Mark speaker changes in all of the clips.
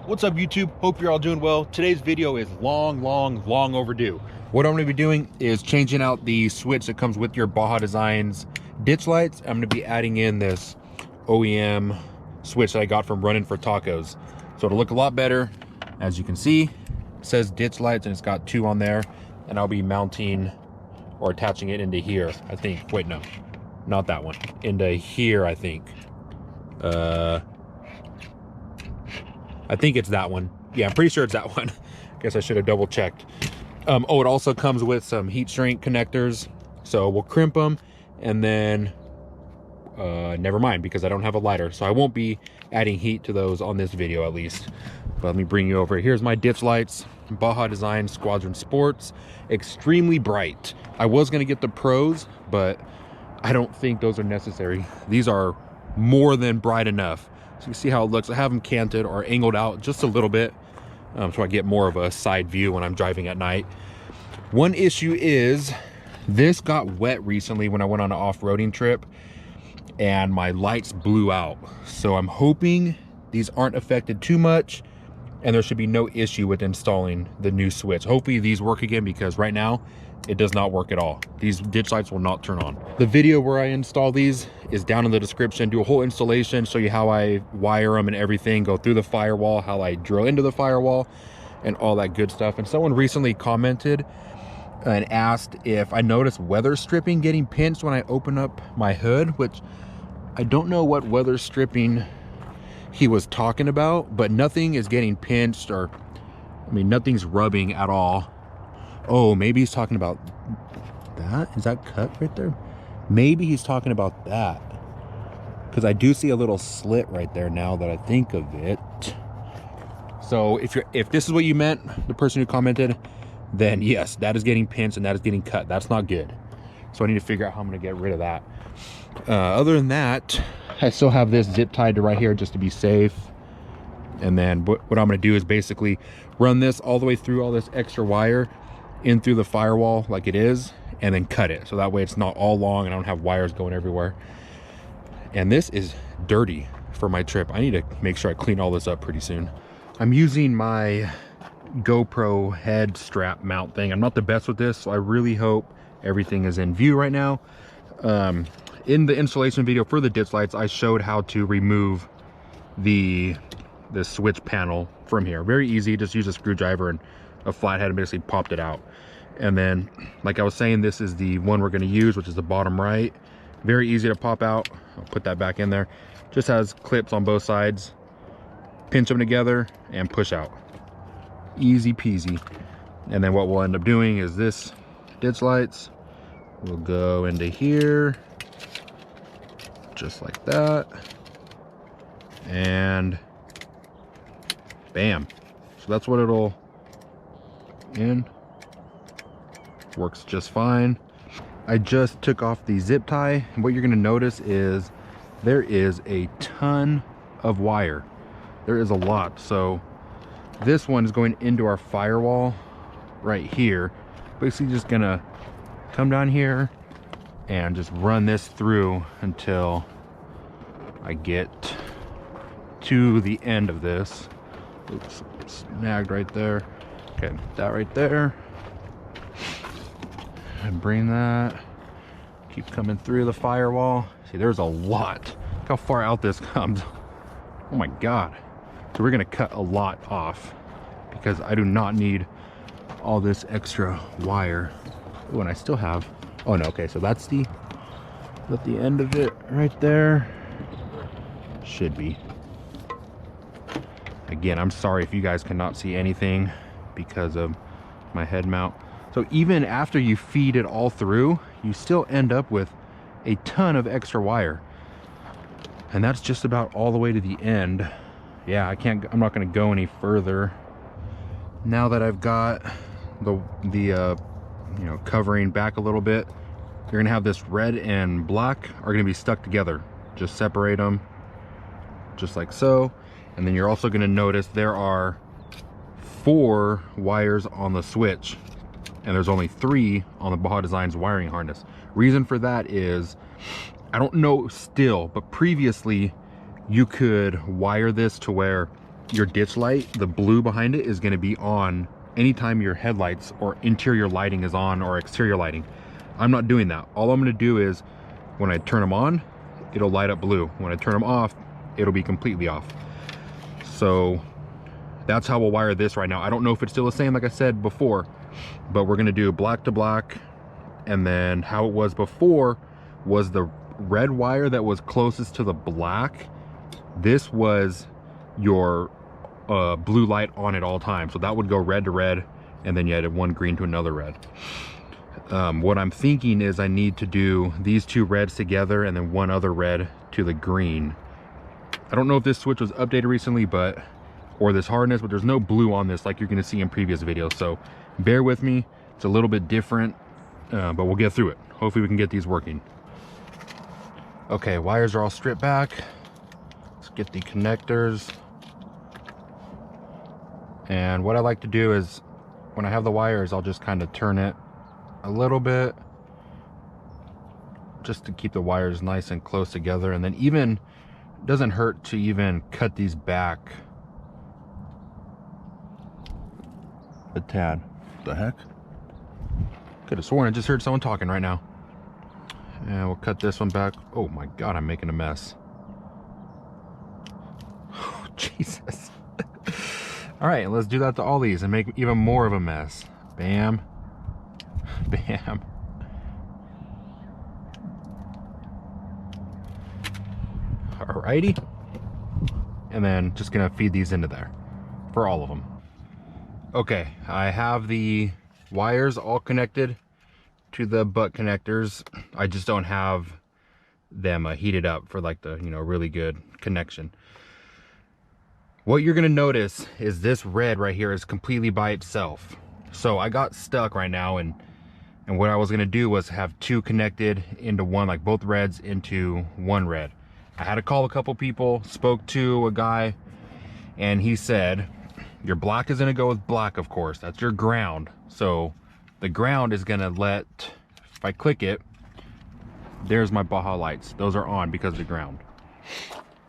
Speaker 1: What's up, YouTube? Hope you're all doing well. Today's video is long overdue. What I'm going to be doing is changing out the switch that comes with your Baja Designs ditch lights. I'm going to be adding in this OEM switch that I got from Running for Tacos. So it'll look a lot better. As you can see, it says ditch lights and it's got 2 on there. And I'll be mounting or attaching it into here, I think. Wait, no, not that one. Into here, I think. I think it's that one. Yeah, I'm pretty sure it's that one. Guess I should have double checked. Oh, it also comes with some heat shrink connectors. So we'll crimp them and then, never mind, because I don't have a lighter. So I won't be adding heat to those on this video at least. But let me bring you over. Here's my ditch lights. Baja Design Squadron Sports. Extremely bright. I was gonna get the pros, but I don't think those are necessary. These are more than bright enough. So you can see how it looks. I have them canted or angled out just a little bit, so I get more of a side view when I'm driving at night. One issue is this got wet recently when I went on an off-roading trip and my lights blew out. So I'm hoping these aren't affected too much and there should be no issue with installing the new switch. Hopefully these work again, because right now it does not work at all. These ditch lights will not turn on. The video where I install these is down in the description. Do a whole installation, show you how I wire them and everything, go through the firewall, how I drill into the firewall and all that good stuff. And someone recently commented and asked if I noticed weather stripping getting pinched when I open up my hood, which I don't know what weather stripping he was talking about, but nothing is getting pinched, or I mean nothing's rubbing at all. Oh, maybe he's talking about that. Is that cut right there? Maybe he's talking about that, because I do see a little slit right there now that I think of it. So if this is what you meant, the person who commented, then yes, that is getting pinched and that is getting cut. That's not good. So I need to figure out how I'm going to get rid of that. Other than that, I still have this zip tied to right here just to be safe. And then what I'm going to do is basically run this all the way through all this extra wire in through the firewall like it is, and then cut it. So that way it's not all long and I don't have wires going everywhere. And this is dirty for my trip. I need to make sure I clean all this up pretty soon. I'm using my GoPro head strap mount thing. I'm not the best with this, so I really hope everything is in view right now. In the installation video for the ditch lights, I showed how to remove the switch panel from here. Very easy, just use a screwdriver and a flathead and basically popped it out. And then, like I was saying, this is the one we're going to use, which is the bottom right. Very easy to pop out. I'll put that back in there. Just has clips on both sides. Pinch them together and push out. Easy peasy. And then what we'll end up doing is this ditch lights will go into here just like that, and bam. So that's what it'll in. Works just fine. I just took off the zip tie, and what you're going to notice is there is a ton of wire. There is a lot. So this one is going into our firewall right here. Basically just gonna come down here and just run this through until I get to the end of this. Oops, snagged right there. Okay, that right there. And bring that. Keep coming through the firewall. See, there's a lot. Look how far out this comes. Oh my God. So we're gonna cut a lot off because I do not need all this extra wire. Oh, and I still have, oh no, okay, so that's the end of it right there. Should be. Again, I'm sorry if you guys cannot see anything because of my head mount. So even after you feed it all through, you still end up with a ton of extra wire. And that's just about all the way to the end. Yeah, I'm not gonna go any further. Now that I've got the you know, covering back a little bit, you're gonna have this red and black are gonna be stuck together. Just separate them just like so. And then you're also gonna notice there are 4 wires on the switch and there's only 3 on the Baja Designs wiring harness. Reason for that is, I don't know still, but previously you could wire this to where your ditch light, the blue behind it, is going to be on anytime your headlights or interior lighting is on, or exterior lighting. I'm not doing that. All I'm going to do is when I turn them on, it'll light up blue. When I turn them off, it'll be completely off. So that's how we'll wire this right now. I don't know if it's still the same like I said before, but we're going to do black to black. And then how it was before was the red wire that was closest to the black. This was your blue light on at all times. So that would go red to red, and then you had one green to another red. What I'm thinking is I need to do these two reds together and then one other red to the green. I don't know if this switch was updated recently, or this hardness, but there's no blue on this like you're going to see in previous videos. So bear with me. It's a little bit different, but we'll get through it. Hopefully we can get these working. Okay, wires are all stripped back. Let's get the connectors. And what I like to do is when I have the wires, I'll just kind of turn it a little bit just to keep the wires nice and close together. And then even it doesn't hurt to even cut these back a tad. What the heck? Could have sworn I just heard someone talking right now. And we'll cut this one back. Oh my God, I'm making a mess. Oh, Jesus. All right, let's do that to all these and make even more of a mess. Bam. Bam. Alrighty. And then just gonna feed these into there for all of them. Okay, I have the wires all connected to the butt connectors. I just don't have them heated up for like the, really good connection. What you're gonna notice is this red right here is completely by itself. So I got stuck right now, and what I was gonna do was have two connected into one, like both reds into one red. I had to call a couple people, spoke to a guy, and he said, your black is gonna go with black, of course. That's your ground. So the ground is gonna let, if I click it, there's my Baja lights. Those are on because of the ground.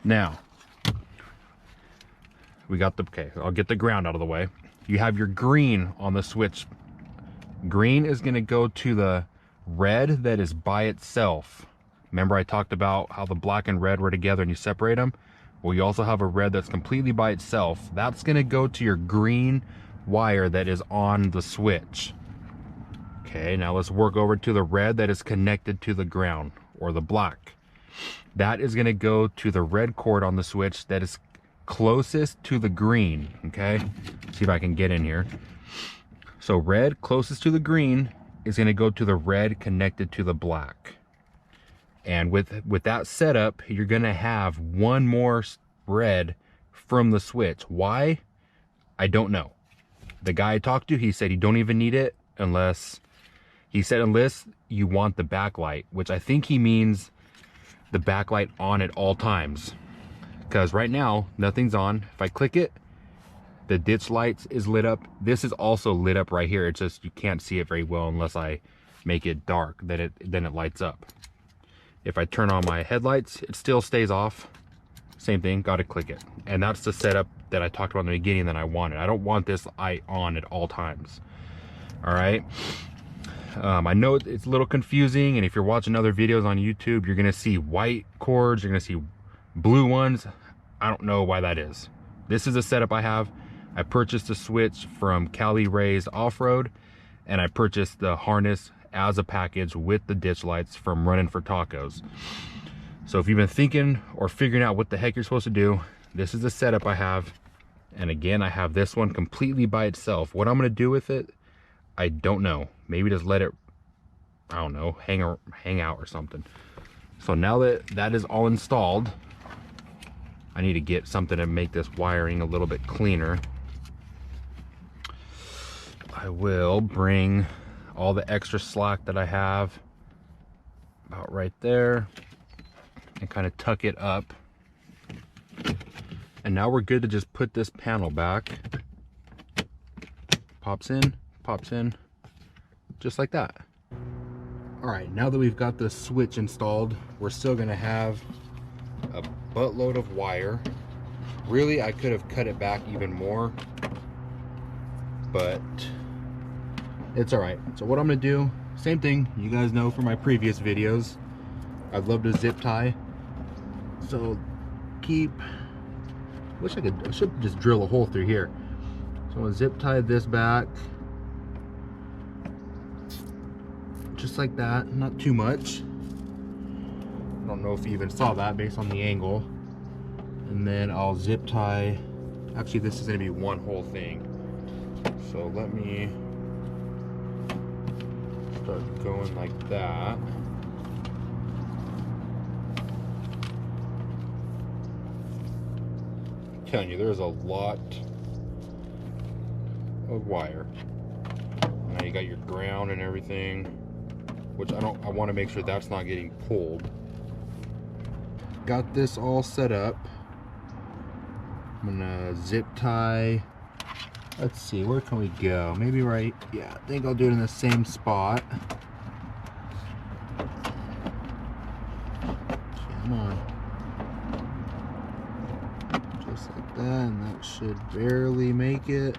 Speaker 1: Now, we got the, okay, I'll get the ground out of the way. You have your green on the switch. Green is gonna go to the red that is by itself. Remember I talked about how the black and red were together and you separate them? Well, you also have a red that's completely by itself. That's gonna go to your green wire that is on the switch. Okay, now let's work over to the red that is connected to the ground, or the black. That is gonna go to the red cord on the switch that is closest to the green, okay? See if I can get in here. So red closest to the green is gonna go to the red connected to the black. And with that setup, you're gonna have one more red from the switch. Why? I don't know. The guy I talked to, he said you don't even need it unless, he said unless you want the backlight, which I think he means the backlight on at all times. Because right now, nothing's on. If I click it, the ditch lights is lit up. This is also lit up right here. It's just, you can't see it very well unless I make it dark, then it lights up. If I turn on my headlights, it still stays off. Same thing, gotta click it. And that's the setup that I talked about in the beginning that I wanted. I don't want this light on at all times. All right. I know it's a little confusing, and if you're watching other videos on YouTube, you're gonna see white cords, you're gonna see blue ones. I don't know why that is. This is a setup I have. I purchased a switch from Cali Ray's Off-Road, and I purchased the harness as a package with the ditch lights from Running for Tacos. So if you've been thinking or figuring out what the heck you're supposed to do, this is the setup I have. And again, I have this one completely by itself. What I'm gonna do with it, I don't know. Maybe just let it, I don't know, hang out or something. So now that that is all installed, I need to get something to make this wiring a little bit cleaner. I will bring all the extra slack that I have about right there and kind of tuck it up. And now we're good to just put this panel back. Pops in, just like that. All right, now that we've got the switch installed, we're still gonna have a buttload of wire Really, I could have cut it back even more, but it's all right. So what I'm gonna do, same thing you guys know from my previous videos, I'd love to zip tie. So I should just drill a hole through here. So I'm gonna zip tie this back, just like that, not too much. I don't know if you even saw that based on the angle. And then I'll zip tie, actually this is gonna be one whole thing. So let me start going like that. I'm telling you, there's a lot of wire. Now you got your ground and everything, which I want to make sure that's not getting pulled. Got this all set up. I'm gonna zip tie. Let's see, where can we go? Maybe right, yeah, I think I'll do it in the same spot. Come on. Just like that, and that should barely make it.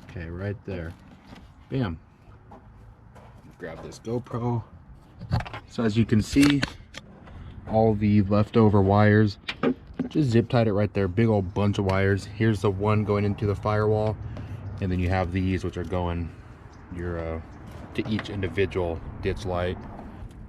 Speaker 1: Okay, right there. Bam. Grab this GoPro. So as you can see, all the leftover wires, just zip tied it right there. Big old bunch of wires. Here's the one going into the firewall, and then you have these which are going to each individual ditch light.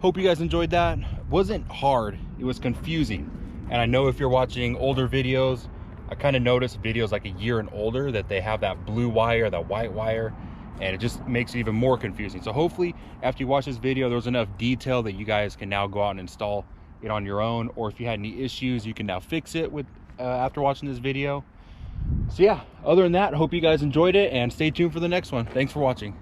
Speaker 1: Hope you guys enjoyed that. Wasn't hard, it was confusing. And I know if you're watching older videos, I kind of noticed videos like a year and older that they have that blue wire, that white wire, and it just makes it even more confusing. So hopefully after you watch this video, there's enough detail that you guys can now go out and install it on your own, or if you had any issues, you can now fix it with after watching this video. So yeah, other than that, hope you guys enjoyed it, and stay tuned for the next one. Thanks for watching.